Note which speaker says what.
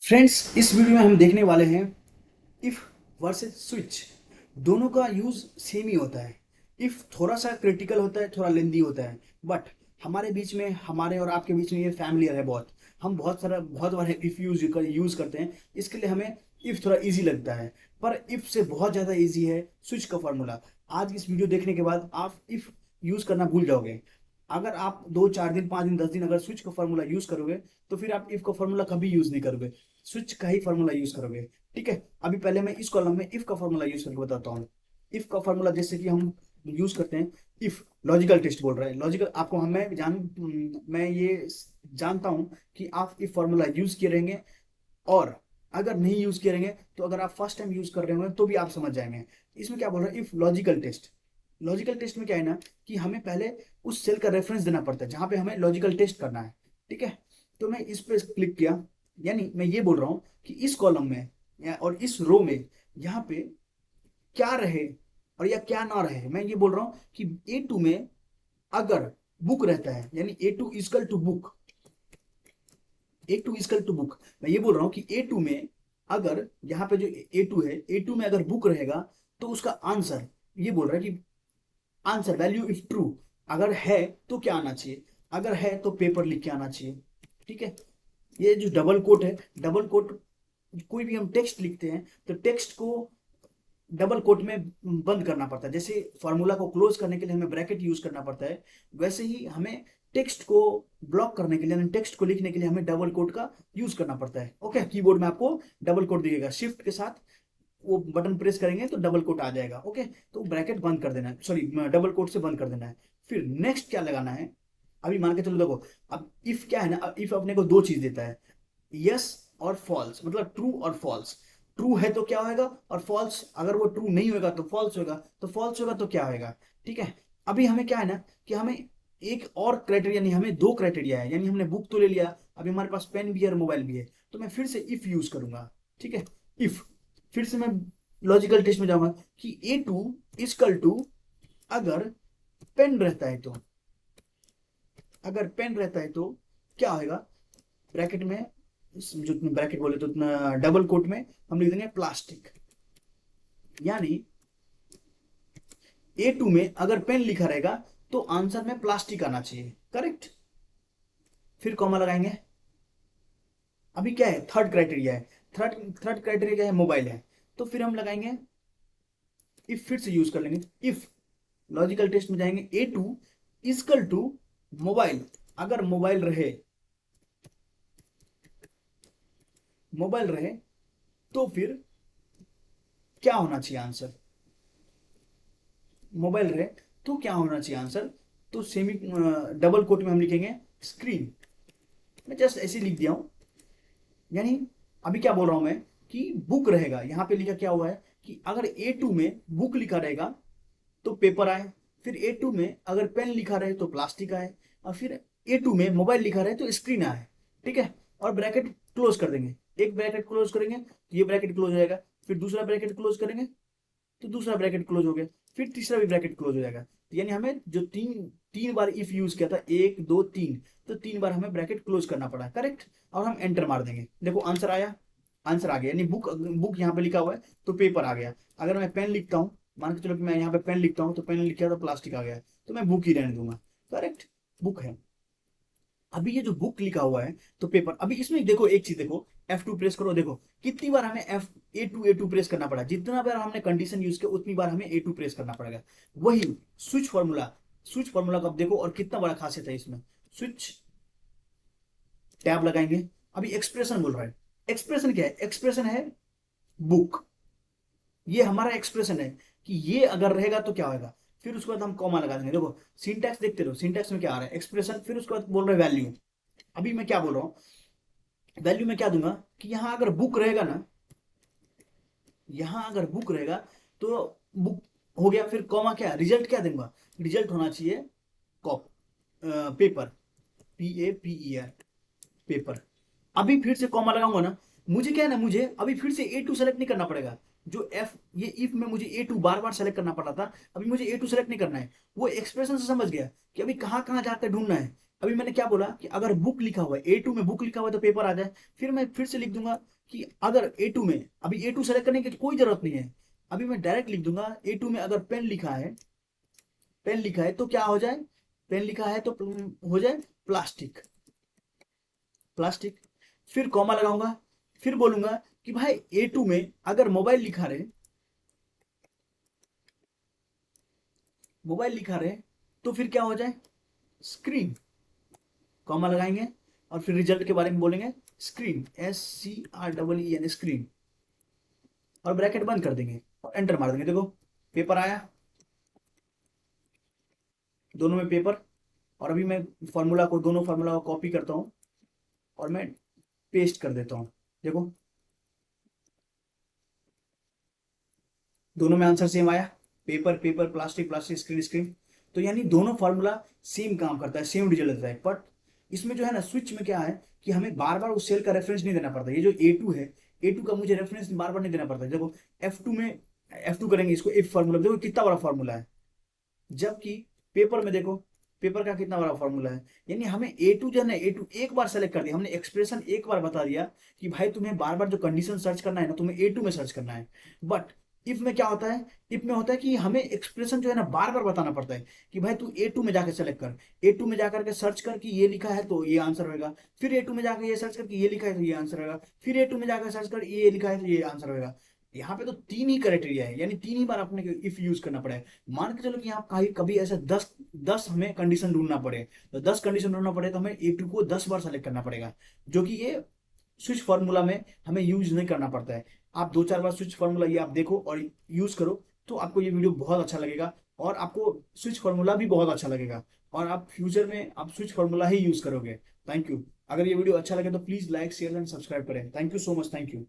Speaker 1: Friends, इस video में हम देखने वाले हैं इफ वर्सेस स्विच। दोनों का यूज सेम ही होता है। इफ थोड़ा सा क्रिटिकल होता है, थोड़ा लेंदी होता है, बट हमारे बीच में, हमारे और आपके बीच में ये फैमिलियर है बहुत। हम बहुत बार इफ यूज करते हैं, इसके लिए हमें इफ थोड़ा इजी लगता है। पर इफ से बहुत ज़्यादा इजी है स्विच का फॉर्मूला। आज इस वीडियो देखने के बाद आप इफ यूज करना भूल जाओगे। अगर आप 2 4 दिन 5 दिन 10 दिन अगर स्विच का फॉर्मूला यूज करोगे, तो फिर आप इफ का फॉर्मूला कभी यूज नहीं करोगे, स्विच का ही फॉर्मूला यूज करोगे। ठीक है, अभी पहले मैं इस कॉलम में इफ का फॉर्मूला यूज करके बताता हूँ। इफ का फॉर्मूला जैसे कि हम यूज करते हैं। इफ लॉजिकल टेस्ट बोल रहा है, लॉजिकल आपको हम मैं ये जानता हूं कि आप इफ फॉर्मूला यूज किए रहेंगे, और अगर नहीं यूज किए रहेंगे तो अगर आप फर्स्ट टाइम यूज कर रहे होंगे तो भी आप समझ जाएंगे। इसमें क्या बोल रहा है, if logical test. Logical test में क्या है ना, कि हमें पहले उस सेल का रेफरेंस देना पड़ता है जहां पे हमें लॉजिकल टेस्ट करना है। ठीक है, तो मैं इस पे क्लिक किया, यानी मैं ये बोल रहा हूँ कि इस कॉलम में और इस रो में यहाँ पे क्या रहे और या क्या ना रहे। मैं ये बोल रहा हूँ कि A2 में अगर बुक रहता है, यानी A2 is equal to book. A2 is equal to book, मैं ये बोल रहा हूँ कि A2 में अगर यहाँ पे जो A2 है, A2 में अगर बुक रहेगा तो उसका आंसर, ये बोल रहा है कि आंसर वैल्यू इफ ट्रू, अगर है तो क्या आना चाहिए, अगर है तो पेपर लिख के आना चाहिए। ठीक है, ये जो डबल कोट है, डबल कोट, कोई भी हम टेक्स्ट लिखते हैं तो टेक्स्ट को डबल कोट में बंद करना पड़ता है। जैसे फॉर्मूला को क्लोज करने के लिए हमें ब्रैकेट यूज करना पड़ता है, वैसे ही हमें टेक्स्ट को ब्लॉक करने के लिए, टेक्स्ट को लिखने के लिए हमें डबल कोट का यूज करना पड़ता है। ओके, कीबोर्ड में आपको डबल कोट दिखेगा, शिफ्ट के साथ वो बटन प्रेस करेंगे तो डबल कोट आ जाएगा। ओके, तो ब्रैकेट बंद कर देना है, सॉरी डबल कोट से बंद कर देना है। फिर नेक्स्ट क्या लगाना है, अभी मान के चलो, देखो अब इफ क्या है ना, इफ अपने को दो चीज देता है, यस और फॉल्स, मतलब ट्रू और फॉल्स। ट्रू है तो क्या होगा, और फॉल्स, अगर वो ट्रू नहीं होगा तो फॉल्स होगा, तो फॉल्स होगा तो क्या होगा। ठीक है, अभी हमें क्या है ना, कि हमें एक और क्राइटेरिया नहीं, हमें दो क्राइटेरिया है। यानी हमने बुक तो ले लिया, अभी हमारे पास पेन भी है और मोबाइल भी है, तो मैं फिर से इफ यूज करूंगा। ठीक है, इफ, फिर से मैं लॉजिकल टेस्ट में जाऊंगा कि A2 इजकल टू, अगर पेन रहता है तो, अगर पेन रहता है तो क्या होगा। ब्रैकेट में, जो ब्रैकेट बोले तो डबल कोट में हम लिख देंगे प्लास्टिक। यानी A2 में अगर पेन लिखा रहेगा तो आंसर में प्लास्टिक आना चाहिए, करेक्ट। फिर कॉमा लगाएंगे। अभी क्या है, थर्ड क्राइटेरिया है, थर्ड थर्ड क्राइटेरिया क्या है, मोबाइल है, तो फिर हम लगाएंगे इफ, फिर से यूज कर लेंगे इफ। लॉजिकल टेस्ट में जाएंगे, A2 इजकल टू मोबाइल, अगर मोबाइल रहे, मोबाइल रहे तो फिर क्या होना चाहिए आंसर, मोबाइल रहे तो क्या होना चाहिए आंसर। तो सेमी डबल कोट में हम लिखेंगे स्क्रीन। मैं जस्ट ऐसे लिख दिया हूं। यानी अभी क्या बोल रहा हूं मैं, कि बुक रहेगा, यहां पे लिखा क्या हुआ है कि अगर A2 में बुक लिखा रहेगा तो पेपर आए, फिर A2 में अगर पेन लिखा रहे तो प्लास्टिक आए, और फिर A2 में मोबाइल लिखा रहे तो स्क्रीन आए। ठीक है, और ब्रैकेट क्लोज कर देंगे, एक ब्रैकेट क्लोज करेंगे तो ये ब्रैकेट क्लोज हो जाएगा, फिर दूसरा ब्रैकेट क्लोज करेंगे तो दूसरा ब्रैकेट क्लोज हो गया, फिर तीसरा भी ब्रैकेट क्लोज हो जाएगा। तो यानी हमें जो तीन तीन बार इफ यूज किया था, 1 2 3, तो 3 बार हमें ब्रैकेट क्लोज करना पड़ा, करेक्ट। और हम एंटर मार देंगे, देखो आंसर आया, आंसर आ गया। यानी बुक, बुक यहाँ पे लिखा हुआ है तो पेपर आ गया। अगर मैं पेन लिखता हूँ, मान के चलो कि मैं यहाँ पे पेन लिखता हूँ तो पेन लिखा तो प्लास्टिक आ गया, तो मैं बुक ही रहने दूंगा, करेक्ट, बुक है। अभी ये जो बुक लिखा हुआ है तो पेपर, अभी इसमें देखो एक चीज देखो, F2 प्रेस करो, देखो कितनी बार हमें एफ A2 प्रेस करना पड़ा, जितना बार हमने कंडीशन यूज किया उतनी बार हमें A2 प्रेस करना पड़ेगा। वही स्विच फॉर्मूला, स्विच फॉर्मूला को अब देखो और कितना बड़ा खासियत है इसमें। स्विच टैब लगाएंगे, अभी एक्सप्रेशन बोल रहा है। एक्सप्रेशन क्या है, एक्सप्रेशन है बुक, ये हमारा एक्सप्रेशन है कि ये अगर रहेगा तो क्या होगा। फिर उसके बाद हम कॉमा लगा देंगे, देखो सिंटैक्स देखते रहो, सिंटैक्स में क्या आ रहा है, एक्सप्रेशन, फिर उसके बाद बोल रहे वैल्यू। अभी मैं क्या बोल रहा हूँ, वैल्यू में क्या दूंगा कि यहां अगर बुक रहेगा ना, यहां अगर बुक रहेगा तो बुक हो गया, फिर कॉमा क्या, रिजल्ट क्या दूंगा, रिजल्ट होना चाहिए कॉप, पेपर, PAPER, पेपर। अभी फिर से कॉमा लगाऊंगा ना, मुझे क्या है ना, मुझे अभी फिर से A2 सेलेक्ट नहीं करना पड़ेगा। जो एफ, ये इफ में मुझे A2 बार बार सेलेक्ट करना पड़ा था, अभी मुझे A2 सेलेक्ट नहीं करना है। वो एक्सप्रेशन से समझ गया कि अभी कहां कहां जाकर ढूंढना है, अभी मैंने क्या बोला कि अगर बुक लिखा हुआ है, A2 में बुक लिखा हुआ है तो पेपर आ जाए। फिर मैं फिर से लिख दूंगा कि अगर A2 में, अभी A2 सेलेक्ट करने की कोई जरूरत नहीं है, अभी मैं डायरेक्ट लिख दूंगा A2 में अगर पेन लिखा है, पेन लिखा है तो क्या हो जाए, पेन लिखा है तो हो जाए प्लास्टिक, प्लास्टिक। फिर कॉमा लगाऊंगा, फिर बोलूंगा कि भाई A2 में अगर मोबाइल लिखा रहे, मोबाइल लिखा रहे तो फिर क्या हो जाए, स्क्रीन, कॉमा लगाएंगे और फिर रिजल्ट के बारे में बोलेंगे स्क्रीन, SCREEN, स्क्रीन, और ब्रैकेट बंद कर देंगे और एंटर मार देंगे। देखो पेपर आया, दोनों में पेपर। और अभी मैं फॉर्मूला को, दोनों फार्मूला को कॉपी करता हूँ और मैं पेस्ट कर देता हूँ। देखो दोनों में आंसर सेम आया, paper paper, plastic plastic, screen screen. तो यानी दोनों फार्मूला सेम काम करता है, सेम रिजल्ट देता है। बट इसमें जो है ना, स्विच में क्या है कि हमें बार बार उस सेल का रेफरेंस नहीं देना पड़ता। ये जो A2 है, A2 का मुझे रेफरेंस बार बार नहीं देना पड़ता। देखो F2 में, F2 करेंगे इसको, इफ फार्मूला देखो कितना बड़ा फार्मूला है, जबकि पेपर में देखो, पेपर का कितना बड़ा फॉर्मूला है। यानी हमें A2 जो है ना, A2 एक बार सेलेक्ट कर दिया हमने, एक्सप्रेशन एक बार बता दिया कि भाई तुम्हें बार बार जो कंडीशन सर्च करना है ना, तुम्हें A2 में सर्च करना है। बट इफ में क्या होता है, इफ में होता है कि हमें एक्सप्रेशन जो है ना बार बार बताना पड़ता है कि भाई तू A2 में जाकर सेलेक्ट कर, A2 में जाकर के सर्च कर कि ये लिखा है तो ये आंसर होगा, फिर A2 में जाकर ये सर्च कर कि ये लिखा है तो ये आंसर होगा, फिर A2 में जाकर सर्च कर ये लिखा है तो ये आंसर होगा। यहाँ पे तो तीन ही क्राइटेरिया है, यानी तीन ही बार अपने इफ यूज करना पड़ेगा। मान के चलो कि यहाँ कहीं कभी ऐसे 10 हमें कंडीशन ढूंढना पड़े, तो 10 कंडीशन ढूंढना पड़े तो हमें A2 को 10 बार सेलेक्ट करना पड़ेगा, जो कि ये स्विच फार्मूला में हमें यूज नहीं करना पड़ता है। आप 2-4 बार स्विच फार्मूला ये आप देखो और यूज करो, तो आपको ये वीडियो बहुत अच्छा लगेगा और आपको स्विच फार्मूला भी बहुत अच्छा लगेगा, और आप फ्यूचर में आप स्विच फार्मूला ही यूज करोगे। Thank you. अगर ये वीडियो अच्छा लगे तो please like share and subscribe करें। Thank you so much, thank you.